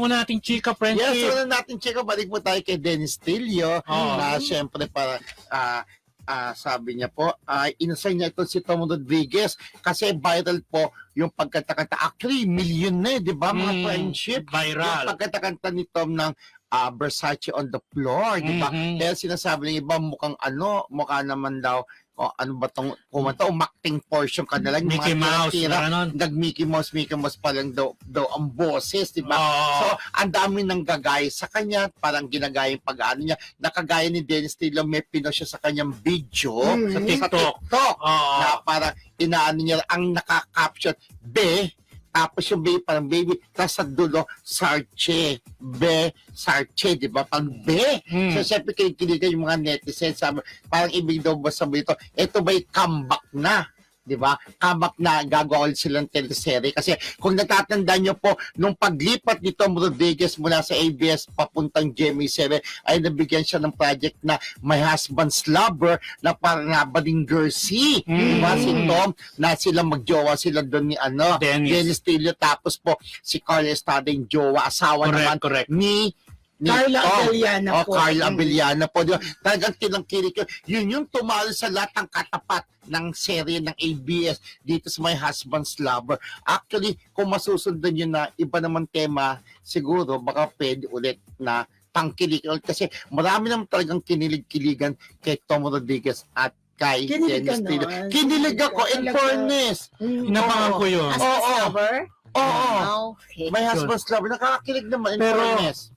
una nating chika, Yes, friendship. una natin check. Balik po tayo kay Dennis Tilio na siyempre para sabi niya po, inasal niya ito si Tom Rodriguez kasi viral po yung pagkanta-kanta. Actually, million na di ba mga friendship? Viral. Yung pagkanta-kanta ni Tom ng Versace on the floor, di ba? Kaya sinasabi ng iba, mukha naman daw, ano ba itong kumanta, umakting portion ka na lang. Mickey Mouse, gano'n. Nag-Mickey Mouse pa lang daw ang boses, di ba? Oo. So, ang dami nang gagaya sa kanya, parang ginagaya yung pag-ano niya. Nakagaya ni Dennis Tilio, may pinost siya sa kanyang video Sa TikTok. Oo. na parang inaano niya, ang naka-caption, tapos yung baby, parang baby, tapos sa dulo, Sarche, Sarche, di ba? Parang So, syempre, kinikiligan yung mga netizens, parang ibig daw ba sabi ito ba'y comeback na? Di ba? Comeback na gagawa ulit silang teleserye. Kasi kung natatandaan nyo po, nung paglipat ni Tom Rodriguez mula sa ABS papuntang GMA7, ay nabigyan siya ng project na My Husband's Lover na parang nabaling Gersi. Di ba? Si Tom, na sila magjowa sila doon ni Dennis Tilio. Tapos po, si Carla Estrada yung jowa, asawa naman ni Carla Abellana po. Carla Abellana po. Diba? Talagang tinangkilik yun. Yun yung tumalo sa lahat ng katapat ng serye ng ABS dito sa My Husband's Lover. Actually, kung masusundan yun na iba naman tema, siguro baka pwede ulit na tangkilik. Kasi marami naman talagang kinilig-kiligan kay Tom Rodriguez at kay Dennis Tilio. Kinilig ako, in fairness. Inabangan ko yun. Husband's Lover? Oo. Okay. My Husband's Lover. Nakakakilig naman, in Pero, fairness.